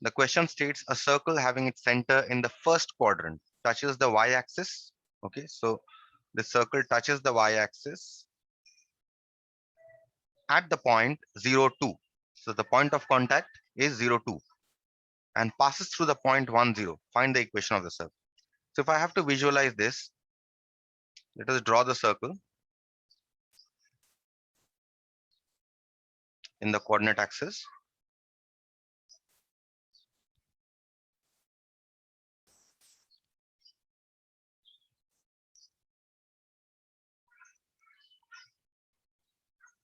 The question states a circle having its center in the first quadrant touches the y-axis. Okay, so the circle touches the y-axis at the point 0, 2. So the point of contact is 0, 2 and passes through the point 1, 0. Find the equation of the circle. So if I have to visualize this, let us draw the circle in the coordinate axis.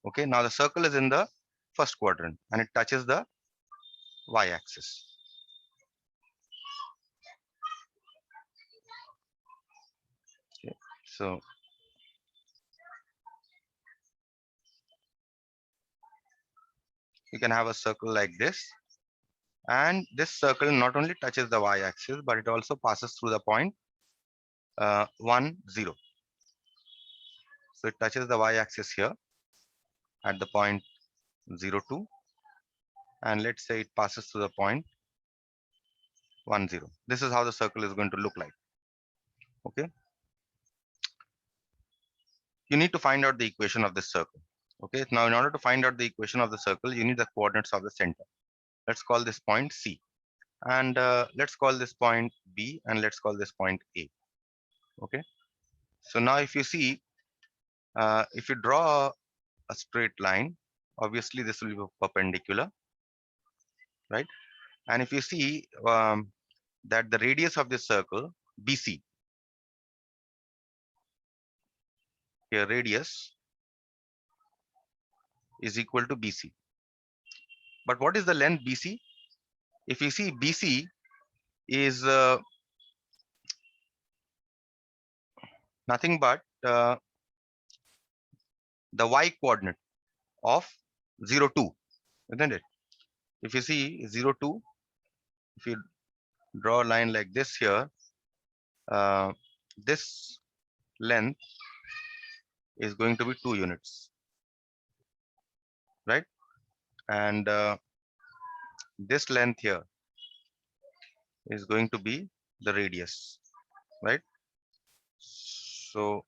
Okay, now the circle is in the first quadrant and it touches the y-axis. Okay, so you can have a circle like this, and this circle not only touches the y-axis, but it also passes through the point 1, 0. So it touches the y-axis here at the point 0, 2, and let's say it passes through the point 1, 0. This is how the circle is going to look like. Okay, you need to find out the equation of this circle. Okay, now in order to find out the equation of the circle, you need the coordinates of the center. Let's call this point C, and let's call this point B, and let's call this point A. Okay, so now if you see, if you draw a straight line, obviously this will be perpendicular, right? And if you see that the radius of this circle, BC, here radius is equal to BC. But what is the length BC? If you see, BC is nothing but the y coordinate of 0, 2, isn't it? If you see 0, 2, if you draw a line like this here, this length is going to be 2 units, right? And this length here is going to be the radius, right? So,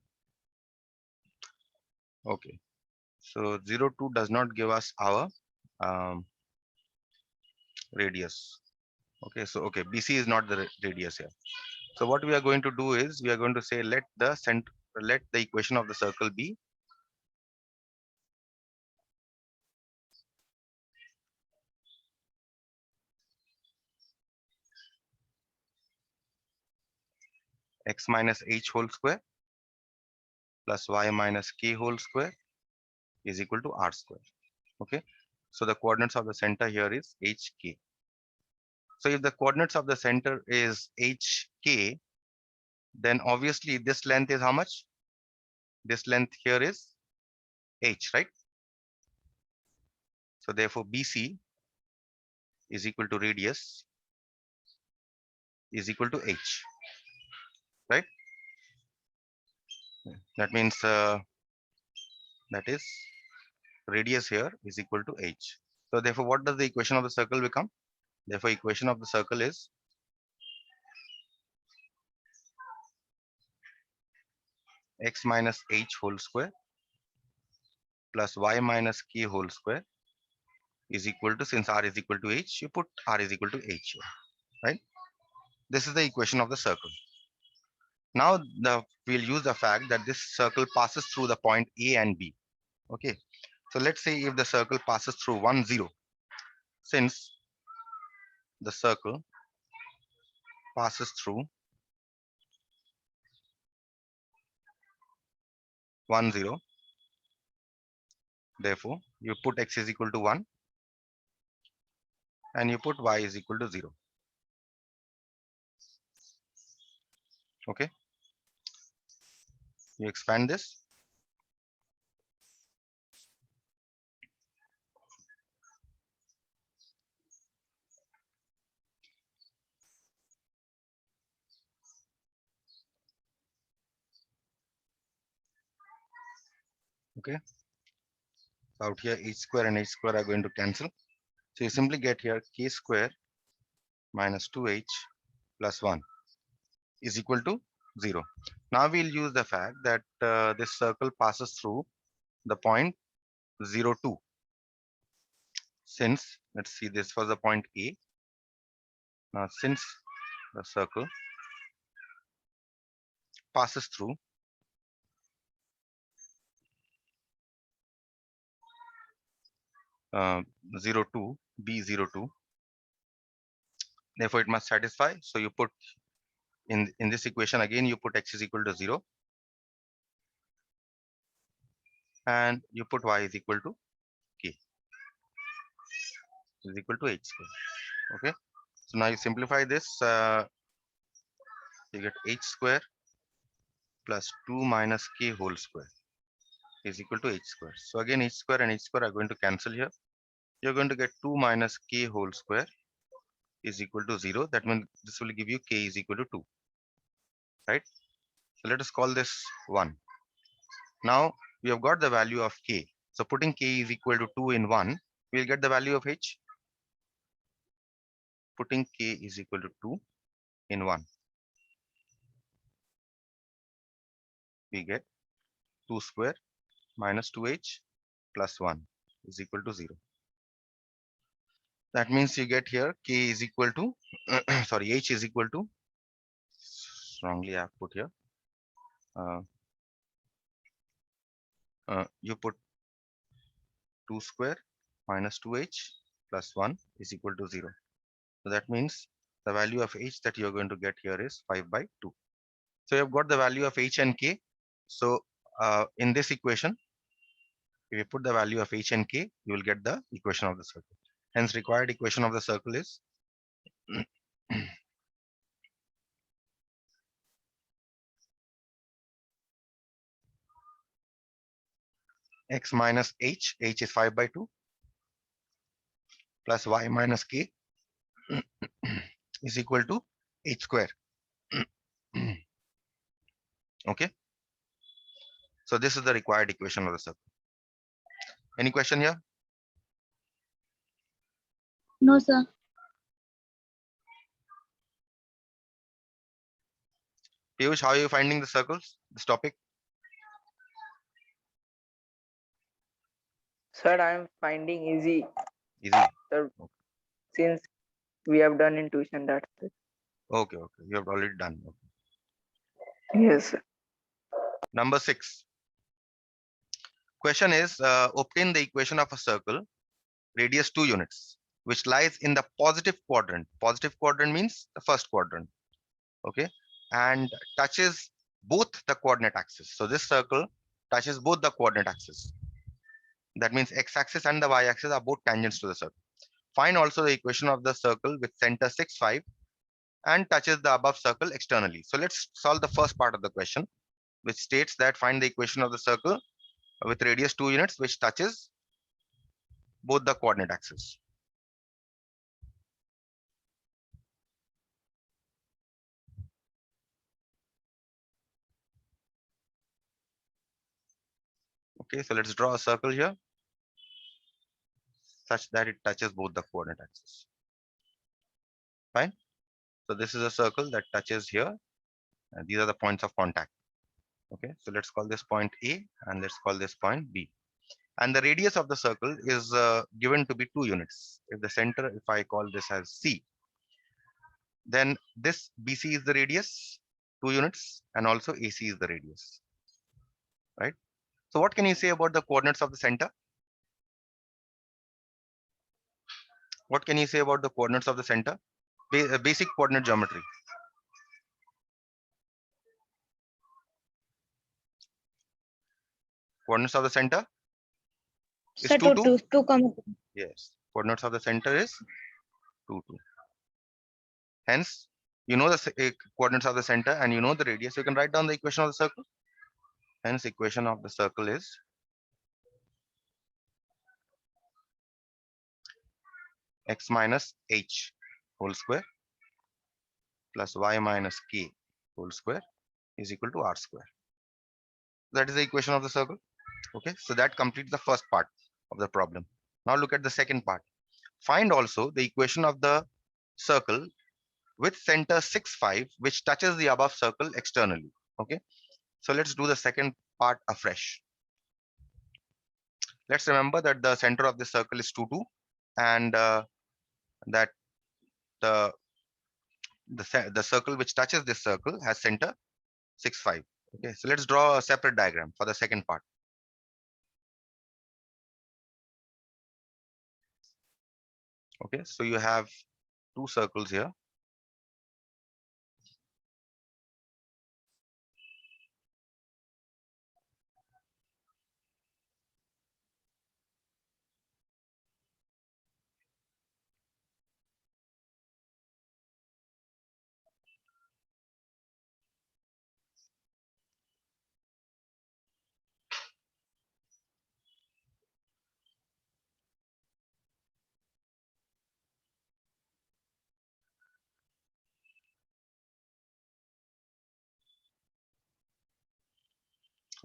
okay. So 0, 2 does not give us our radius. Okay, so okay, BC is not the radius here. So what we are going to do is we are going to say let the equation of the circle be x minus h whole square plus y minus k whole square is equal to r square. Okay, so the coordinates of the center here is hk. So if the coordinates of the center is hk, then obviously this length is how much? This length here is h, right? So therefore BC is equal to radius is equal to h, right? That means that is radius here is equal to h. So therefore what does the equation of the circle become? Therefore equation of the circle is x minus h whole square plus y minus k whole square is equal to, since r is equal to h, you put r is equal to h, right? This is the equation of the circle. Now we'll use the fact that this circle passes through the point A and B. Okay, so let's say if the circle passes through 1, 0, since the circle passes through 1, 0, therefore you put x is equal to 1 and you put y is equal to 0. Okay, you expand this. Okay, out here h square and h square are going to cancel. So you simply get here k square minus 2h plus 1 is equal to 0. Now we'll use the fact that this circle passes through the point 0, 2. Since, let's see, this was the point A. Now, since the circle passes through uh, 0, 2, B02, therefore it must satisfy. So you put in this equation again, you put x is equal to 0 and you put y is equal to k is equal to h square. Okay, so now you simplify this, you get h square plus 2 minus k whole square is equal to h square. So again, h square and h square are going to cancel here. You're going to get 2 minus k whole square is equal to 0. That means this will give you k is equal to 2, right? So let us call this 1. Now we have got the value of k. So putting k is equal to 2 in 1, we'll get the value of h. Putting k is equal to 2 in 1, we get 2 square minus 2h plus 1 is equal to 0. That means you get here k is equal to, sorry, h is equal to, wrongly I have put here. You put 2 square minus 2h plus 1 is equal to 0. So that means the value of h that you're going to get here is 5 by 2. So you've got the value of h and k. So in this equation, if you put the value of h and k, you will get the equation of the circle. Hence, required equation of the circle is x minus h is 5 by 2, plus y minus k is equal to h square. Okay. So this is the required equation of the circle. Any question here? No, sir. Piyush, how are you finding the circles, this topic? Sir, I am finding easy, Easy. sir, since we have done in tuition. That's it. Okay, okay. You have already done. Okay. Yes, sir. Number 6. Question is, obtain the equation of a circle, radius 2 units, which lies in the positive quadrant. Positive quadrant means the first quadrant. Okay. And touches both the coordinate axis. So this circle touches both the coordinate axis. That means x-axis and the y-axis are both tangents to the circle. Find also the equation of the circle with center 6, 5 and touches the above circle externally. So let's solve the first part of the question, which states that find the equation of the circle with radius 2 units, which touches both the coordinate axes. Okay, so let's draw a circle here such that it touches both the coordinate axes. Fine. So this is a circle that touches here, and these are the points of contact. Okay, so let's call this point A and let's call this point B. And the radius of the circle is given to be 2 units. If the center, if I call this as C, then this BC is the radius, 2 units, and also AC is the radius, right? So what can you say about the coordinates of the center? What can you say about the coordinates of the center? Basic coordinate geometry. Coordinates of the center is Sir, 2, 2. 2, 2, Yes. Coordinates of the center is 2, 2. Hence, you know the coordinates of the center and you know the radius. You can write down the equation of the circle. Hence, equation of the circle is x minus h whole square plus y minus k whole square is equal to r square. That is the equation of the circle. Okay, so that completes the first part of the problem. Now look at the second part. Find also the equation of the circle with center 6, 5, which touches the above circle externally. Okay, so let's do the second part afresh. Let's remember that the center of the circle is 2, 2, and that the the circle which touches this circle has center 6, 5. Okay, so let's draw a separate diagram for the second part. Okay, so you have two circles here.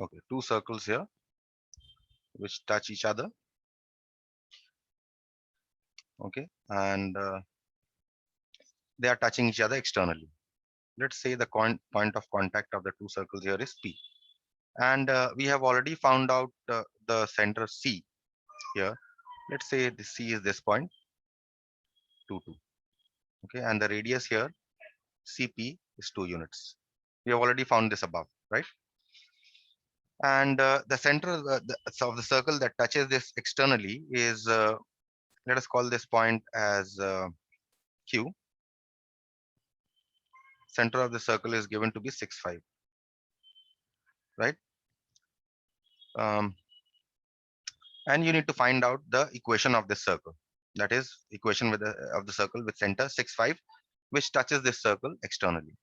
Okay, two circles here which touch each other. Okay, and they are touching each other externally. Let's say the point of contact of the two circles here is P. And we have already found out the center C here. Let's say the C is this point, 2, 2. Okay, and the radius here, CP, is 2 units. We have already found this above, right? And the center of the circle that touches this externally is, let us call this point as Q. Center of the circle is given to be 6, 5, right? And you need to find out the equation of this circle. That is equation of the circle with center 6, 5, which touches this circle externally.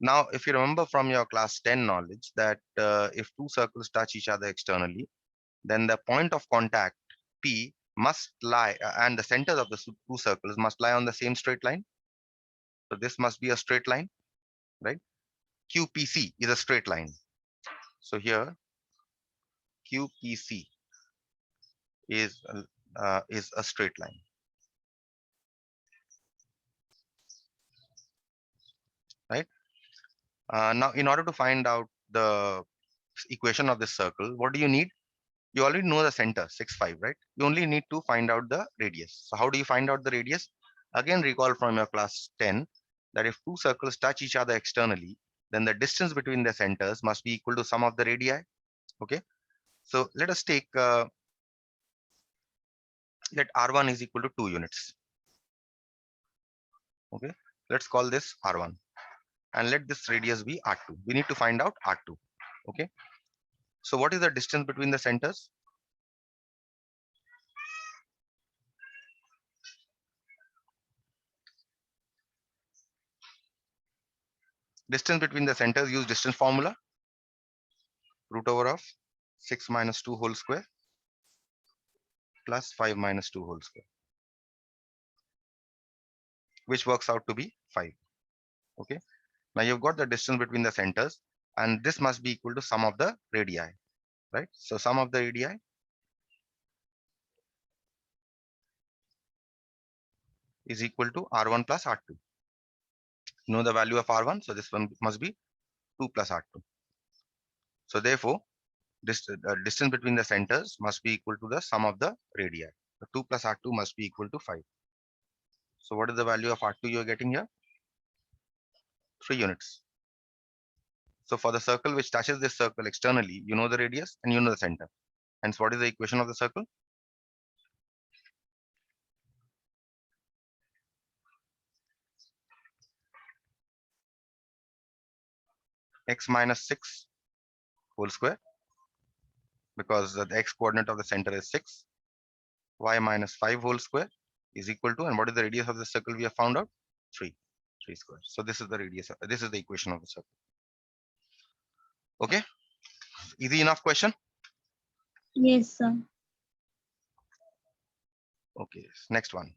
Now, if you remember from your class 10 knowledge that if two circles touch each other externally, then the point of contact P must lie, and the centers of the two circles must lie on the same straight line. So this must be a straight line, right? QPC is a straight line. So here QPC is a straight line, right? Now, in order to find out the equation of this circle, what do you need? You already know the center 6, 5, right? You only need to find out the radius. So how do you find out the radius? Again, recall from your class 10 that if two circles touch each other externally, then the distance between the centers must be equal to sum of the radii. Okay, so let us take let r1 is equal to 2 units. Okay, let's call this r1 and let this radius be r2. We need to find out r2. Okay, so what is the distance between the centers? Distance between the centers, use distance formula, root over of 6 minus 2 whole square plus 5 minus 2 whole square, which works out to be 5. Okay, now you've got the distance between the centers, and this must be equal to sum of the radii, right? So sum of the radii is equal to r1 plus r2. You know the value of r1, so this one must be 2 plus r2. So therefore, this distance between the centers must be equal to the sum of the radii. The 2 plus r2 must be equal to 5. So what is the value of r2 you are getting here? 3 units. So for the circle which touches this circle externally, you know the radius and you know the center. Hence, what is the equation of the circle? X minus 6 whole square, because the x coordinate of the center is 6. Y minus 5 whole square is equal to, and what is the radius of the circle we have found out? 3. 3 square. So this is the radius. This is the equation of the circle. Okay. Easy enough question? Yes, sir. Okay. Next one.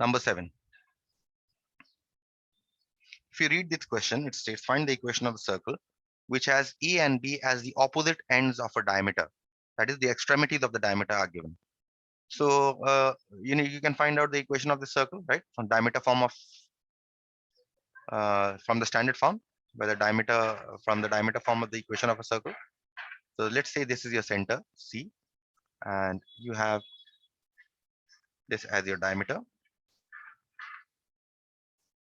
Number 7. If you read this question, it states find the equation of the circle which has E and B as the opposite ends of a diameter. That is, the extremities of the diameter are given. So you can find out the equation of the circle, right, from diameter form of from the standard form, where the diameter from the diameter form of the equation of a circle. So let's say this is your center C, and you have this as your diameter.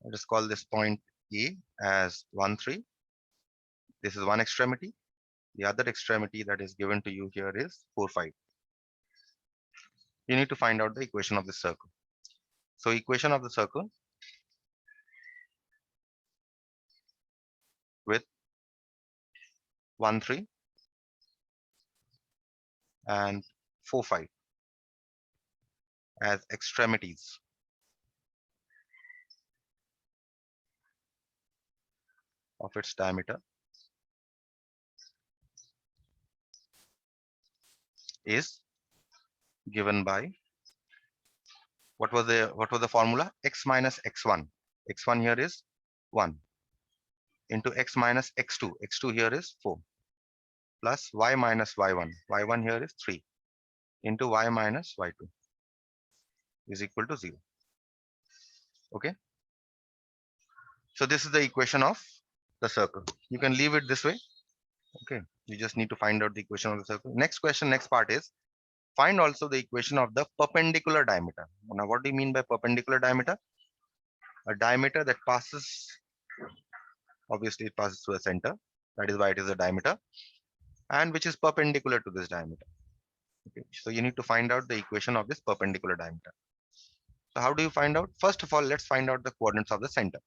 Let us call this point A as 1, 3. This is one extremity. The other extremity that is given to you here is 4, 5. You need to find out the equation of the circle. So equation of the circle with 1, 3 and 4, 5 as extremities of its diameter is given by what was the formula? X minus x1. X1 here is 1 into x minus x2. X2 here is 4 plus y minus y1. Y1 here is 3 into y minus y2 is equal to 0. Okay. So this is the equation of the circle. You can leave it this way. Okay. You just need to find out the equation of the circle. Next question, next part is find also the equation of the perpendicular diameter. Now, what do you mean by perpendicular diameter? A diameter that passes, obviously it passes through a center. That is why it is a diameter, and which is perpendicular to this diameter. Okay. So you need to find out the equation of this perpendicular diameter. So how do you find out? First of all, let's find out the coordinates of the center.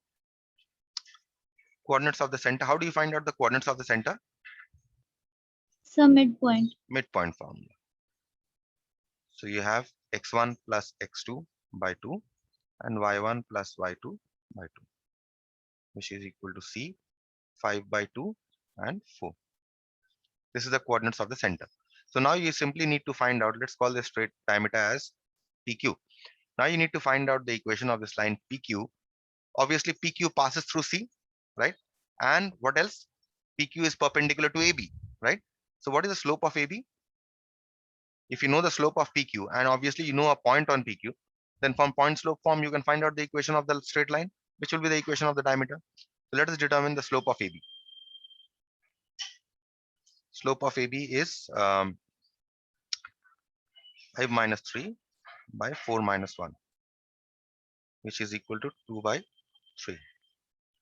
Coordinates of the center. How do you find out the coordinates of the center? So midpoint. Midpoint formula. So you have x1 plus x2 by 2 and y1 plus y2 by 2, which is equal to C, 5 by 2 and 4. This is the coordinates of the center. So now you simply need to find out, let's call this straight diameter as PQ. Now you need to find out the equation of this line PQ. Obviously PQ passes through C, right? And what else? PQ is perpendicular to AB, right? So what is the slope of AB? If you know the slope of PQ, and obviously you know a point on PQ, then from point slope form you can find out the equation of the straight line, which will be the equation of the diameter. So let us determine the slope of AB. Slope of AB is 5 minus 3 by 4 minus 1, which is equal to 2 by 3,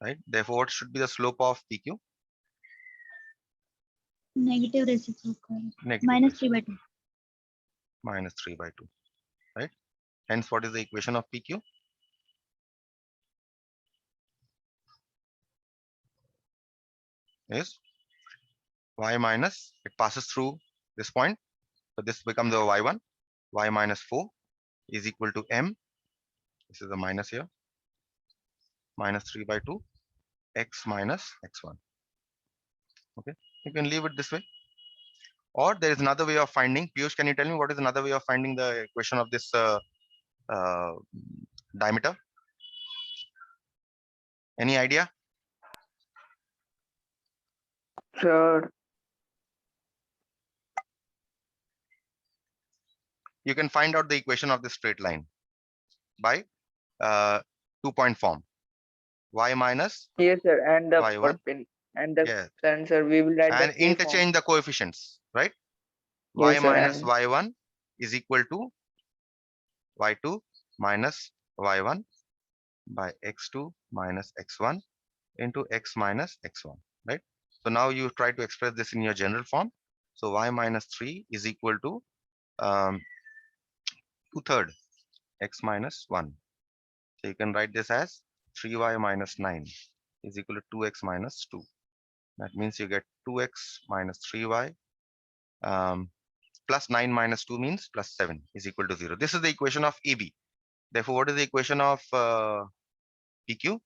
right? Therefore, what should be the slope of PQ? Negative reciprocal. Negative Minus 3 by 2. minus 3 by 2, right? Hence, what is the equation of PQ? Is y minus, it passes through this point. So this becomes the y1, y minus 4 is equal to m. This is the minus here. Minus 3 by 2 x minus x1. Okay, you can leave it this way. Or there is another way of finding. Piyush, can you tell me what is another way of finding the equation of this diameter? Any idea? Sure. You can find out the equation of the straight line by 2-point form. Y minus Yes, sir. And the y1. and the Yeah. sir, we will write And the K form. interchange the coefficients, right? Y Yes, sir. minus And y1 is equal to y2 minus y1 by x2 minus x1 into x minus x1, right? So now you try to express this in your general form. So y minus 3 is equal to 2/3 x minus 1. So you can write this as 3y minus 9 is equal to 2x minus 2. That means you get 2x minus 3y plus 9 minus 2 means plus 7 is equal to 0. This is the equation of AB. Therefore, what is the equation of PQ?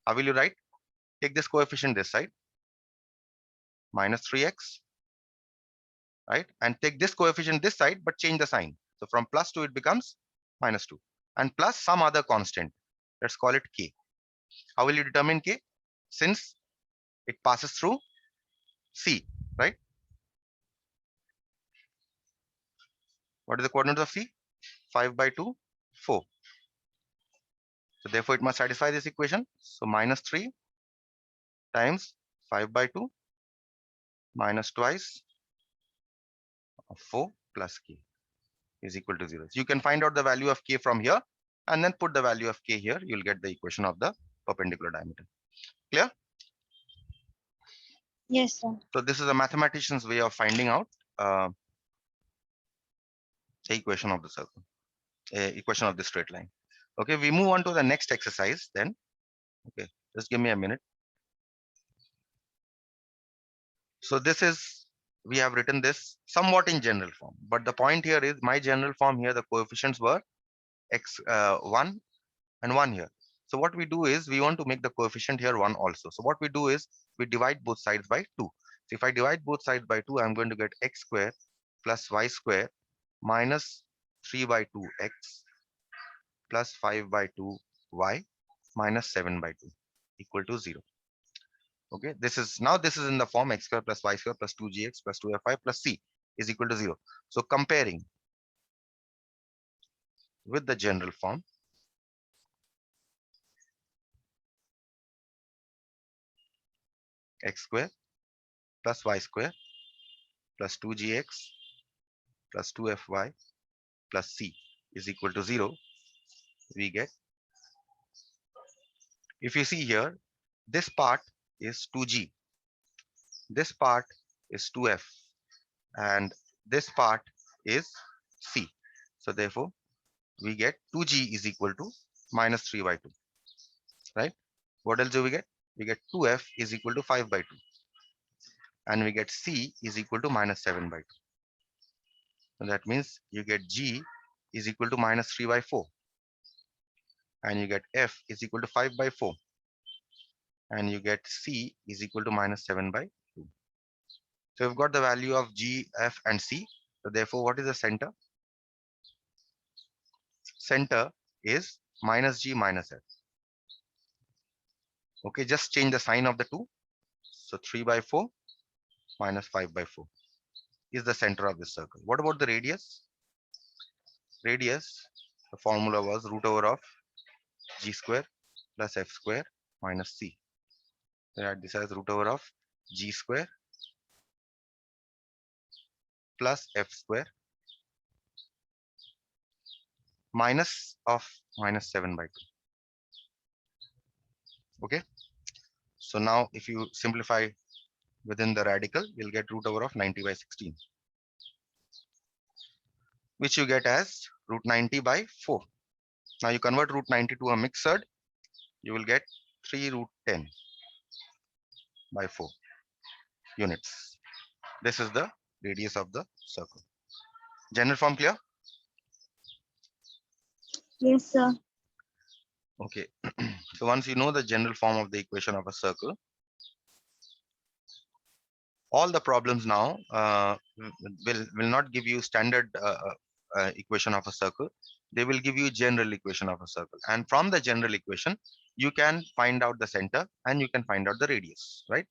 How will you write? Take this coefficient this side, minus 3x, right? And take this coefficient this side, but change the sign. So from plus 2, it becomes minus 2. And plus some other constant. Let's call it K. How will you determine k? Since it passes through C, right? What is the coordinate of C? 5 by 2, 4. So therefore it must satisfy this equation. So minus 3 times 5 by 2 minus twice of 4 plus k is equal to 0. So you can find out the value of k from here and then put the value of k here. You'll get the equation of the perpendicular diameter. Clear? Yes, sir. So this is a mathematician's way of finding out the equation of the circle, equation of the straight line. Okay, we move on to the next exercise then. Okay, just give me a minute. So this is, we have written this somewhat in general form, but the point here is my general form here, the coefficients were x1 and 1 here. So what we do is we want to make the coefficient here 1 also. So what we do is we divide both sides by 2. So if I divide both sides by 2, I'm going to get x square plus y square minus 3 by 2x plus 5 by 2y minus 7 by 2 equal to 0. Okay, this is in the form x square plus y square plus 2gx plus 2fy plus c is equal to 0. So comparing with the general form, x square plus y square plus 2gx plus 2fy plus c is equal to 0, we get, if you see here, this part is 2g, this part is 2f, and this part is c. So therefore we get 2g is equal to minus 3 by 2, right? What else do we get? We get 2f is equal to 5 by 2, and we get c is equal to minus 7 by 2. So that means you get g is equal to minus 3 by 4, and you get f is equal to 5 by 4, and you get c is equal to minus 7 by 2. So we've got the value of g, f, and c. So therefore, what is the center? Center is minus g minus f. Okay, just change the sign of the two. So 3 by 4 minus 5 by 4 is the center of this circle. What about the radius? Radius, the formula was root over of g square plus f square minus c. Write this as root over of g square plus f square minus of minus 7 by 2. Okay, so now if you simplify within the radical, you'll get root over of 90 by 16, which you get as root 90 by 4. Now you convert root 90 to a mixed, you will get 3 root 10 by 4 units. This is the radius of the circle. General form clear? Yes, sir. Okay. So once you know the general form of the equation of a circle, all the problems now will not give you standard equation of a circle. They will give you general equation of a circle, and from the general equation you can find out the center and you can find out the radius, right?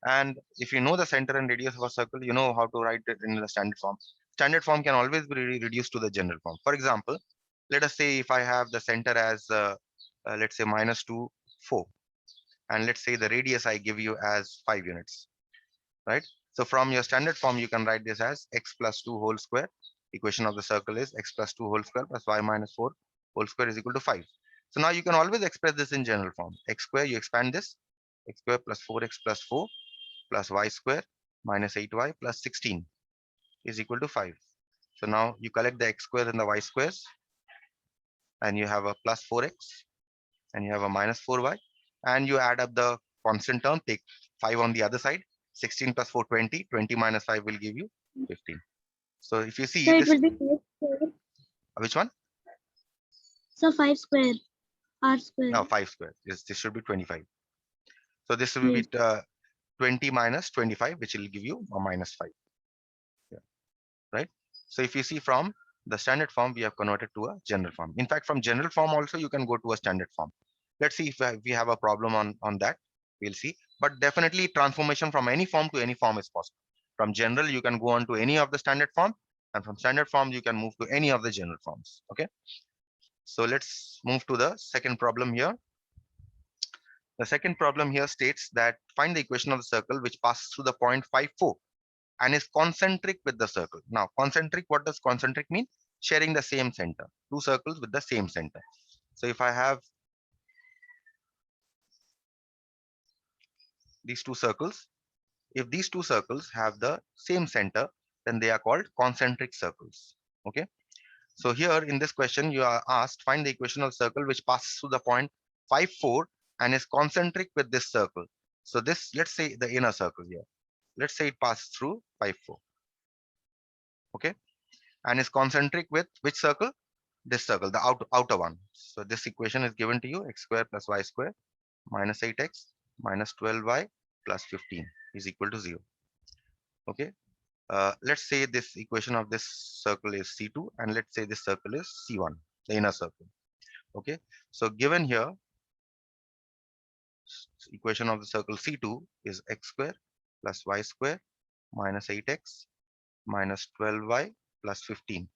And if you know the center and radius of a circle, you know how to write it in the standard form. Standard form can always be reduced to the general form. For example, let us say if I have the center as let's say minus 2, 4, and let's say the radius I give you as 5 units, right? So from your standard form, you can write this as x plus 2 whole square. Equation of the circle is x plus 2 whole square plus y minus 4 whole square is equal to 5. So now you can always express this in general form. X square, you expand this, x square plus 4x plus 4 plus y square minus 8y plus 16 is equal to 5. So now you collect the x squares and the y squares, and you have a plus 4x and you have a minus 4y, and you add up the constant term, take 5 on the other side. 16 plus 4, 20. 20 minus 5 will give you 15. So if you see So it this, will be 5 square. which one? So 5 square. R square. No, 5 square. This should be 25. So this will Yes. be 20 minus 25, which will give you a minus 5. Yeah. Right? So if you see from the standard form, we have converted to a general form. In fact, from general form also, you can go to a standard form. Let's see if we have a problem on that. We'll see. But definitely transformation from any form to any form is possible. From general, you can go on to any of the standard form, and from standard form, you can move to any of the general forms. Okay. So let's move to the second problem here. The second problem here states that find the equation of the circle which passes through the point 5,4 and is concentric with the circle. Now, concentric, what does concentric mean? Sharing the same center, two circles with the same center. So if I have these two circles, if these two circles have the same center, then they are called concentric circles. Okay. So here in this question, you are asked find the equation of circle which passes through the point 5,4 and is concentric with this circle. So this, let's say the inner circle here. Let's say it passes through 5,4. Okay. And is concentric with which circle? This circle, the outer one. So this equation is given to you: x square plus y square minus 8x minus 12y plus 15 is equal to 0. Okay. Let's say this equation of this circle is C2, and let's say this circle is C1, the inner circle. Okay. So given here, equation of the circle C2 is x square plus y square minus 8x minus 12y plus 15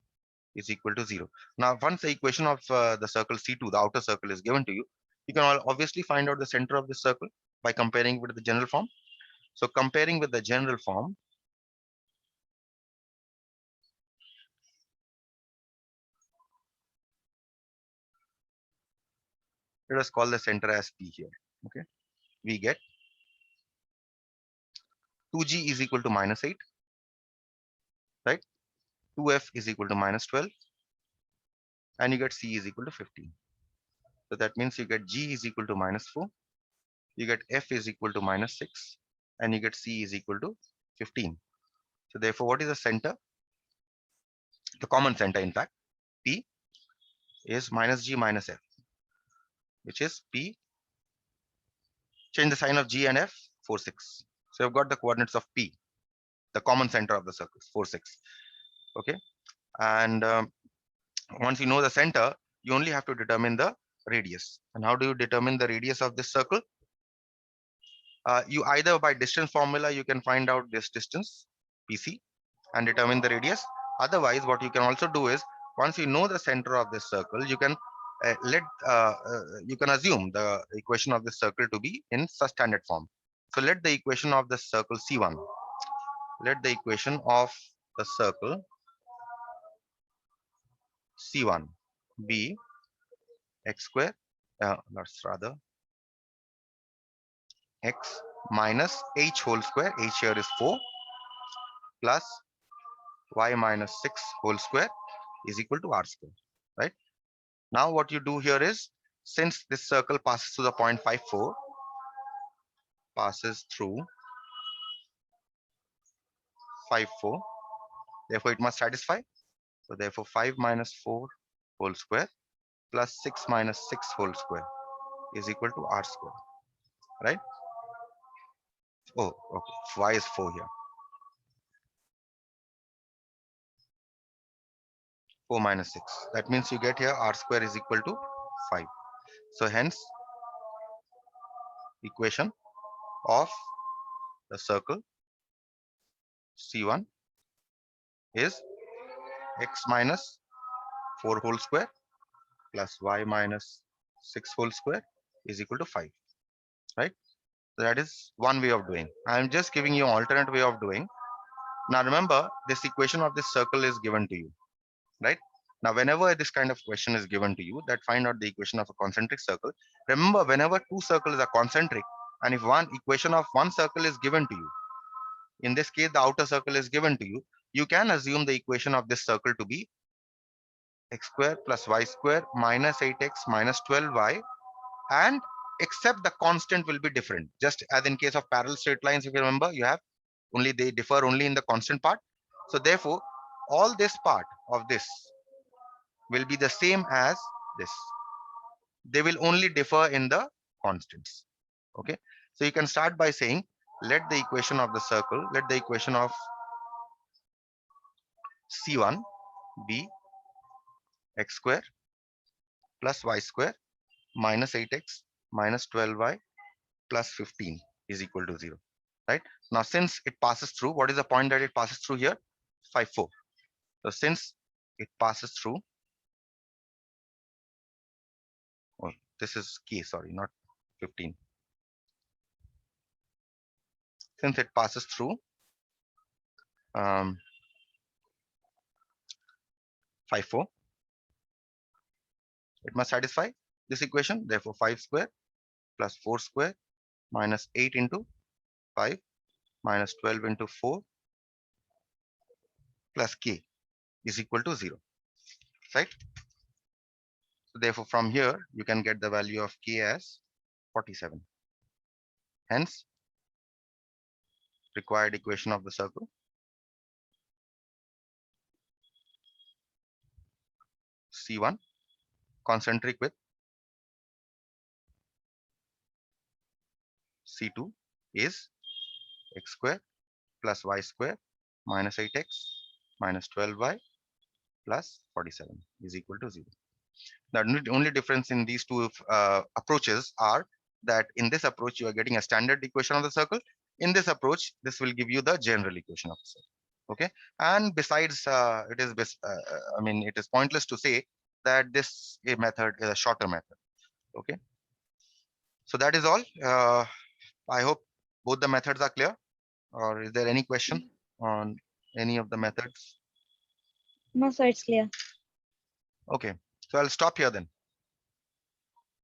is equal to 0. Now, once the equation of the circle C2, the outer circle, is given to you, you can obviously find out the center of the circle by comparing with the general form. So comparing with the general form, let us call the center as P here. Okay, we get 2G is equal to minus 8, right? 2F is equal to minus 12, and you get C is equal to 15. So that means you get G is equal to minus 4, you get F is equal to minus 6, and you get C is equal to 15. So therefore, what is the center? The common center, in fact, P is minus G minus F, which is P. Change the sign of G and F, 4, 6. So you've got the coordinates of P, the common center of the circle, 4, 6. Okay. And once you know the center, you only have to determine the radius. And how do you determine the radius of this circle? You either by distance formula, you can find out this distance, PC, and determine the radius. Otherwise, what you can also do is, once you know the center of this circle, you can you can assume the equation of this circle to be in substandard form. So let the equation of the circle C1, let the equation of the circle C1 be x square, that's rather x minus h whole square, h here is 4, plus y minus 6 whole square is equal to r square, right? Now what you do here is, since this circle passes through the point 5,4, passes through 5,4, therefore it must satisfy. So therefore 5 minus 4 whole square plus 6 minus 6 whole square is equal to r square, right? Oh, okay. Y is 4 here. 4 minus 6. That means you get here r square is equal to 5. So hence, equation of the circle C1 is x minus 4 whole square plus y minus 6 whole square is equal to 5, right? So that is one way of doing. I am just giving you an alternate way of doing. Now remember, this equation of this circle is given to you, right? Now, whenever this kind of question is given to you, that find out the equation of a concentric circle, remember, whenever two circles are concentric, and if one equation of one circle is given to you, in this case, the outer circle is given to you, you can assume the equation of this circle to be x square plus y square minus 8x minus 12y, and except the constant will be different. Just as in case of parallel straight lines, if you remember, you have only, they differ only in the constant part. So therefore, all this part of this will be the same as this. They will only differ in the constants. Okay. So you can start by saying, let the equation of the circle, let the equation of C1 be x square plus y square minus 8x minus 12y plus 15 is equal to 0, right? Now, since it passes through, what is the point that it passes through here? 5, 4. So since it passes through, oh, this is k, sorry, not 15. Since it passes through 5, 4, it must satisfy this equation. Therefore, 5 square plus 4 square minus 8 into 5 minus 12 into 4 plus k is equal to 0, right? So therefore, from here, you can get the value of k as 47. Hence, required equation of the circle C1 concentric with C2 is x square plus y square minus 8x minus 12y plus 47 is equal to 0. The only difference in these two approaches are that in this approach, you are getting a standard equation of the circle. In this approach, this will give you the general equation of the circle. Okay. And besides, it is pointless to say that this method is a shorter method. Okay. So that is all. I hope both the methods are clear. Or is there any question on any of the methods? No, sir, it's clear. Okay. So I'll stop here then.